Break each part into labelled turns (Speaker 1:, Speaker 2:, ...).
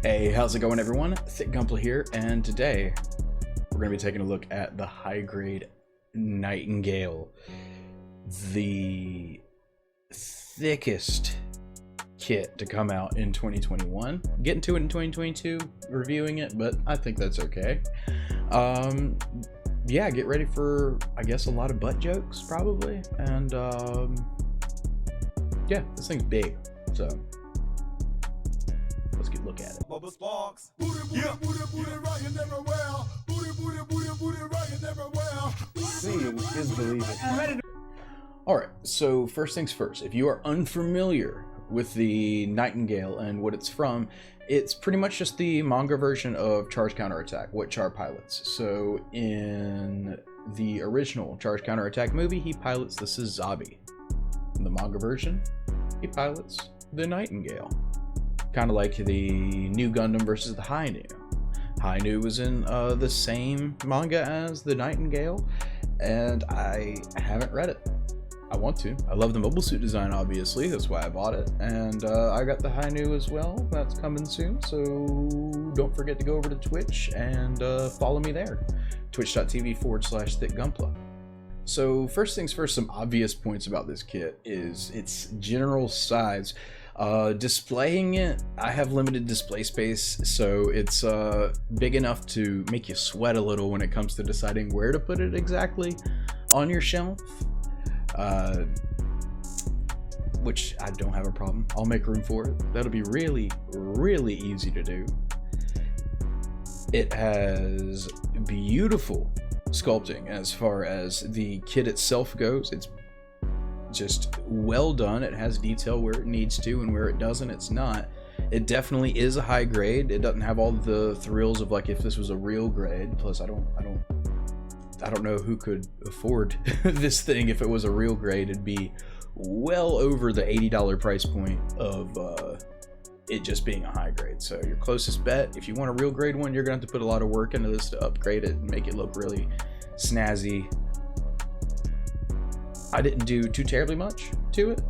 Speaker 1: Hey, how's it going everyone? THICCENING here, and today we're going to be taking a look at the high-grade Nightingale, the thickest kit to come out in 2021. Getting to it in 2022, reviewing it, but I think that's okay. Yeah, get ready for, I guess, a lot of butt jokes, probably, and yeah, this thing's big, so let's get a look at it.
Speaker 2: Seeing is believing.
Speaker 1: Alright, so first things first, if you are unfamiliar with the Nightingale and what it's from, it's pretty much just the manga version of Charge Counterattack, what Char pilots. So in the original Charge Counterattack movie, he pilots the Suzabi. In the manga version, he pilots the Nightingale. Kind of like the new Gundam versus the Hainu. Hainu was in the same manga as the Nightingale, and I haven't read it. I want to. I love the mobile suit design, obviously. That's why I bought it. And I got the Hainu as well. That's coming soon, so don't forget to go over to Twitch and follow me there. Twitch.tv/ThickGumpla. So first things first, some obvious points about this kit is its general size. Displaying it, I have limited display space, so it's big enough to make you sweat a little when it comes to deciding where to put it exactly on your shelf, which I don't have a problem. I'll make room for it. That'll be really, really easy to do. It has beautiful sculpting as far as the kit itself goes. It's just well done. It has detail where it needs to, and where it doesn't, it's not. It definitely is a high grade. It doesn't have all the thrills of like if this was a real grade. Plus I don't know who could afford this thing. If it was a real grade, it'd be well over the $80 price point of it just being a high grade. So your closest bet, if you want a real grade one, you're gonna have to put a lot of work into this to upgrade it and make it look really snazzy. I didn't do too terribly much to it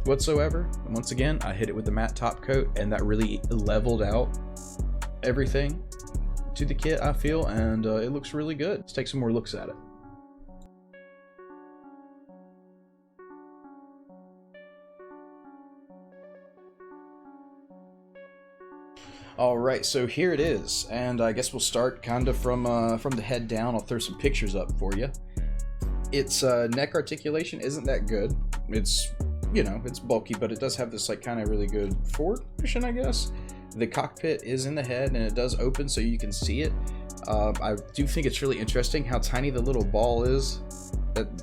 Speaker 1: whatsoever. And once again, I hit it with the matte top coat, and that really leveled out everything to the kit, I feel, and it looks really good. Let's take some more looks at it. Alright, so here it is, and I guess we'll start kind of from the head down. I'll throw some pictures up for you. Its neck articulation isn't that good. It's, you know, it's bulky, but it does have this like kind of really good forward position, I guess. The cockpit is in the head, and it does open so you can see it. I do think it's really interesting how tiny the little ball is.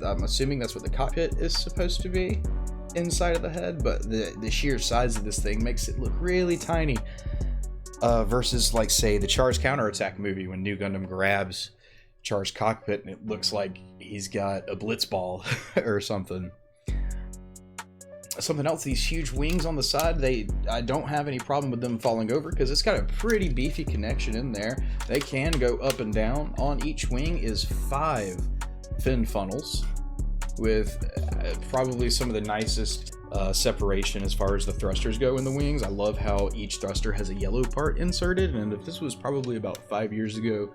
Speaker 1: I'm assuming that's what the cockpit is supposed to be inside of the head, but the sheer size of this thing makes it look really tiny. Versus, like, say, the Char's Counterattack movie when New Gundam grabs Char's cockpit and it looks like he's got a blitzball or something. Something else, these huge wings on the side, I don't have any problem with them falling over because it's got a pretty beefy connection in there. They can go up and down. On each wing is 5 fin funnels with probably some of the nicest separation as far as the thrusters go in the wings. I love how each thruster has a yellow part inserted, and if this was probably about 5 years ago,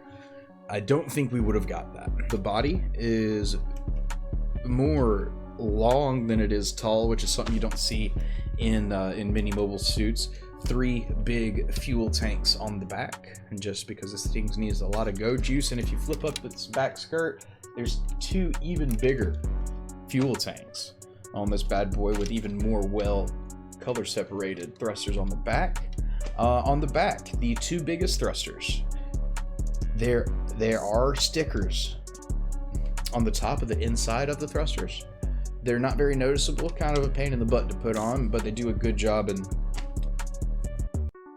Speaker 1: I don't think we would have got that. The body is more long than it is tall, which is something you don't see in many mobile suits. 3 big fuel tanks on the back, and just because this thing needs a lot of go juice, and if you flip up its back skirt, there's 2 even bigger fuel tanks on this bad boy with even more well color separated thrusters on the back. On the back, the 2 biggest thrusters, There are stickers on the top of the inside of the thrusters. They're not very noticeable, kind of a pain in the butt to put on, but they do a good job in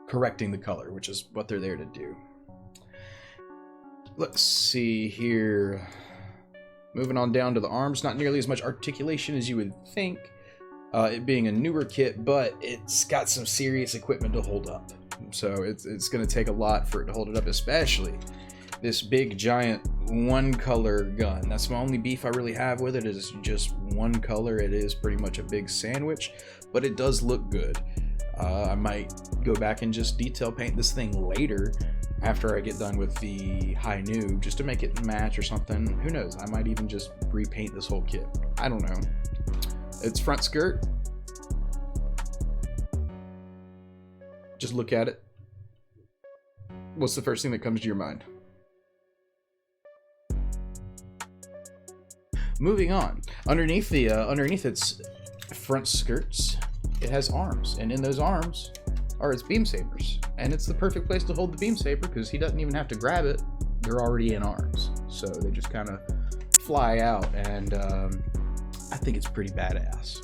Speaker 1: correcting the color, which is what they're there to do. Let's see here. Moving on down to the arms, not nearly as much articulation as you would think, it being a newer kit, but it's got some serious equipment to hold up. So it's going to take a lot for it to hold it up, especially this big giant one color gun. That's my only beef I really have with it, is just one color. It is pretty much a big sandwich, but it does look good. I might go back and just detail paint this thing later after I get done with the high noob, just to make it match or something. Who knows? I might even just repaint this whole kit. I don't know. It's front skirt. Just look at it. What's the first thing that comes to your mind? Moving on. Underneath its front skirts, it has arms, and in those arms are its beam sabers, and it's the perfect place to hold the beam saber because he doesn't even have to grab it. They're already in arms, so they just kind of fly out, and I think it's pretty badass.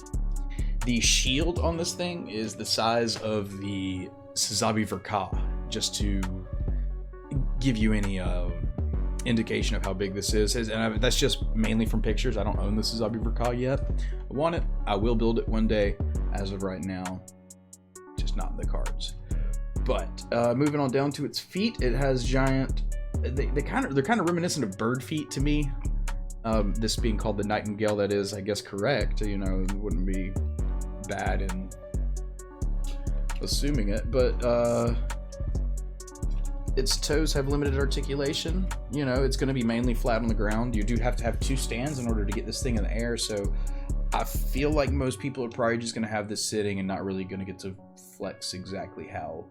Speaker 1: The shield on this thing is the size of the Suzabi Verka, just to give you any indication of how big this is. And that's just mainly from pictures. I don't own the Suzabi Verka yet. I want it. I will build it one day. As of right now, just not in the cards. But moving on down to its feet, it has giant. They're kind of reminiscent of bird feet to me. This being called the Nightingale, that is, I guess, correct. You know, it wouldn't be bad in assuming it, but its toes have limited articulation. You know, it's going to be mainly flat on the ground. You do have to have two stands in order to get this thing in the air, so I feel like most people are probably just going to have this sitting and not really going to get to flex exactly how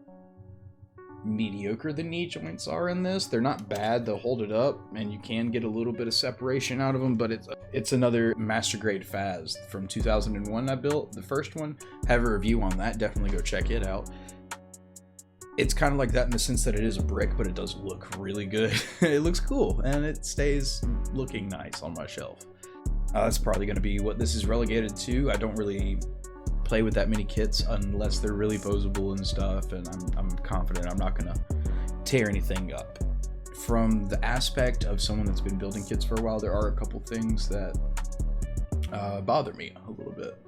Speaker 1: mediocre the knee joints are in this. They're not bad. They'll hold it up, and you can get a little bit of separation out of them, but it's another master grade Faz from 2001 I built, the first one. Have a review on that. Definitely go check it out. It's kind of like that in the sense that it is a brick, but it does look really good. It looks cool, and it stays looking nice on my shelf. That's probably going to be what this is relegated to. I don't really play with that many kits unless they're really posable and stuff, and I'm confident I'm not going to tear anything up. From the aspect of someone that's been building kits for a while, there are a couple things that bother me a little bit.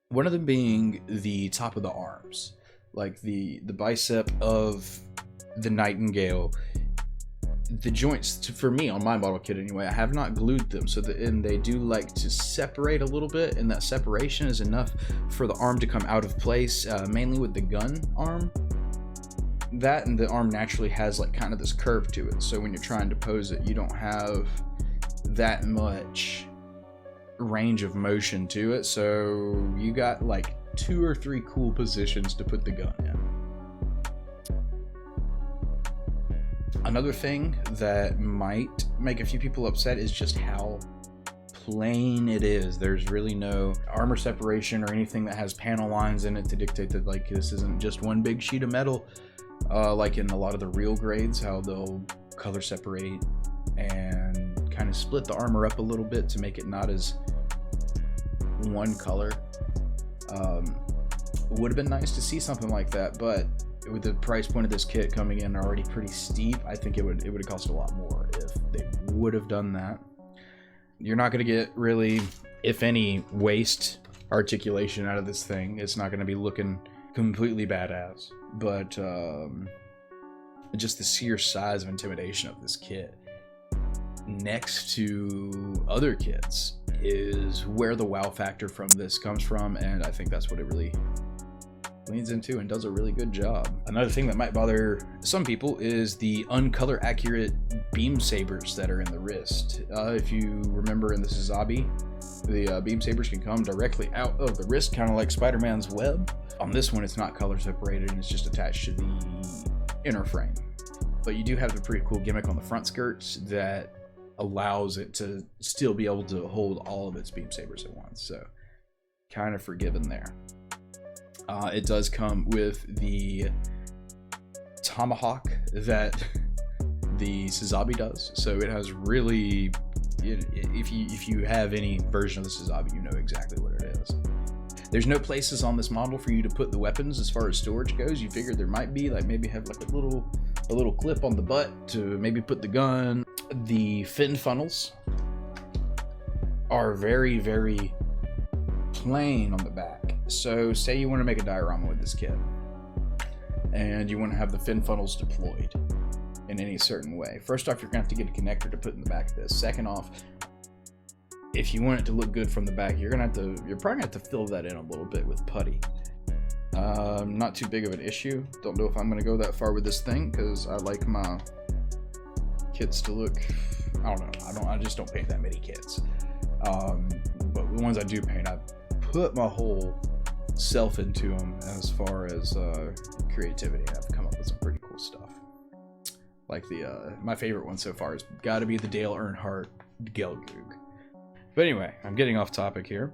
Speaker 1: One of them being the top of the arms. Like the bicep of the Nightingale. The joints, for me, on my model kit anyway, I have not glued them, and they do like to separate a little bit, and that separation is enough for the arm to come out of place, mainly with the gun arm. That, and the arm naturally has like kind of this curve to it, so when you're trying to pose it, you don't have that much range of motion to it, so you got like 2 or 3 cool positions to put the gun in. Another thing that might make a few people upset is just how plain it is. There's really no armor separation or anything that has panel lines in it to dictate that like this isn't just one big sheet of metal, like in a lot of the real grades, how they'll color separate and kind of split the armor up a little bit to make it not as one color. Would have been nice to see something like that, but with the price point of this kit coming in already pretty steep, I think it would have cost a lot more if they would have done that. You're not going to get really, if any, waist articulation out of this thing. It's not going to be looking completely badass, but just the sheer size of intimidation of this kit next to other kits is where the wow factor from this comes from, and I think that's what it really leans into and does a really good job. Another thing that might bother some people is the uncolor accurate beam sabers that are in the wrist. If you remember in the Suzabi, the beam sabers can come directly out of the wrist, kind of like Spider-Man's web. On this one, it's not color separated and it's just attached to the inner frame. But you do have a pretty cool gimmick on the front skirts that allows it to still be able to hold all of its beam sabers at once. So kind of forgiven there. It does come with the tomahawk that the Suzabi does. So it has really, if you have any version of the Suzabi, you know exactly what it is. There's no places on this model for you to put the weapons as far as storage goes. You figured there might be, like maybe have like a little clip on the butt to maybe put the gun. The fin funnels are very, very plain on the back. So say you want to make a diorama with this kit and you want to have the fin funnels deployed in any certain way. First off, you're gonna have to get a connector to put in the back of this. Second off, if you want it to look good from the back, you're probably gonna have to fill that in a little bit with putty. Not too big of an issue. Don't know if I'm gonna go that far with this thing because I like my kits to look, I don't know, I just don't paint that many kits. But the ones I do paint, I put my whole self into them as far as creativity. I've come up with some pretty cool stuff. Like my favorite one so far has got to be the Dale Earnhardt Gelgoog. But anyway, I'm getting off topic here.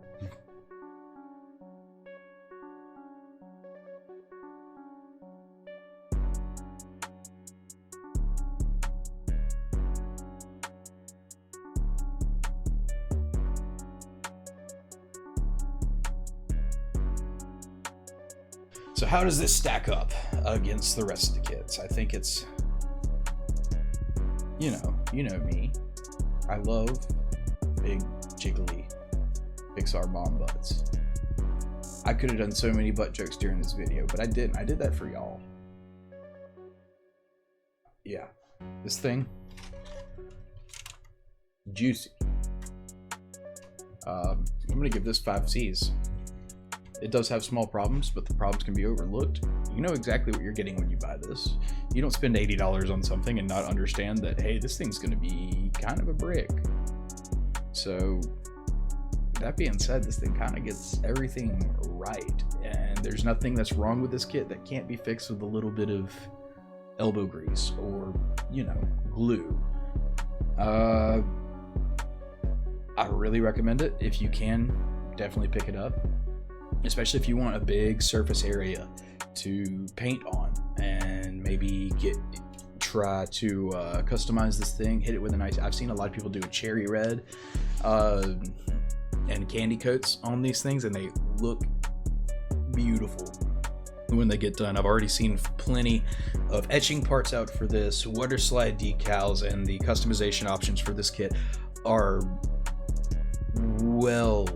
Speaker 1: So how does this stack up against the rest of the kits? I think it's, you know me. I love big, jiggly Pixar bomb butts. I could have done so many butt jokes during this video, but I didn't. I did that for y'all. Yeah, this thing, juicy. I'm gonna give this 5 C's. It does have small problems, but the problems can be overlooked. You know exactly what you're getting when you buy this. You don't spend $80 on something and not understand that, hey, this thing's gonna be kind of a brick. So that being said, this thing kind of gets everything right, and there's nothing that's wrong with this kit that can't be fixed with a little bit of elbow grease or, you know, glue. I really recommend it. If you can, definitely pick it up, especially if you want a big surface area to paint on and maybe try to customize this thing. Hit it with a nice, I've seen a lot of people do a cherry red and candy coats on these things, and they look beautiful when they get done. I've already seen plenty of etching parts out for this, water slide decals, and the customization options for this kit are well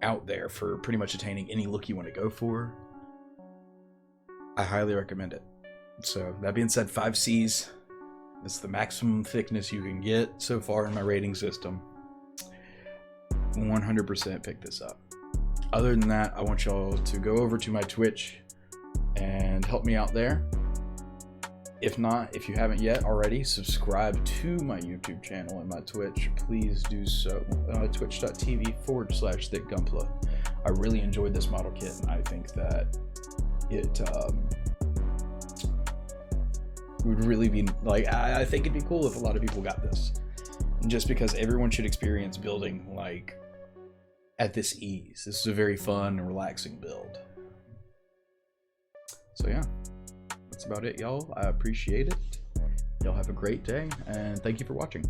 Speaker 1: out there for pretty much attaining any look you want to go for. I highly recommend it. So that being said, 5 C's. It's the maximum thickness you can get so far in my rating system. 100% pick this up. Other than that, I want y'all to go over to my Twitch and help me out there. If not, if you haven't yet already, subscribe to my YouTube channel and my Twitch. Please do so. Twitch.tv/ThickGunpla. I really enjoyed this model kit, and I think that it would really be, like, I think it'd be cool if a lot of people got this. Just because everyone should experience building, like, at this ease. This is a very fun and relaxing build. So yeah. That's about it, y'all. I appreciate it. Y'all have a great day, and thank you for watching.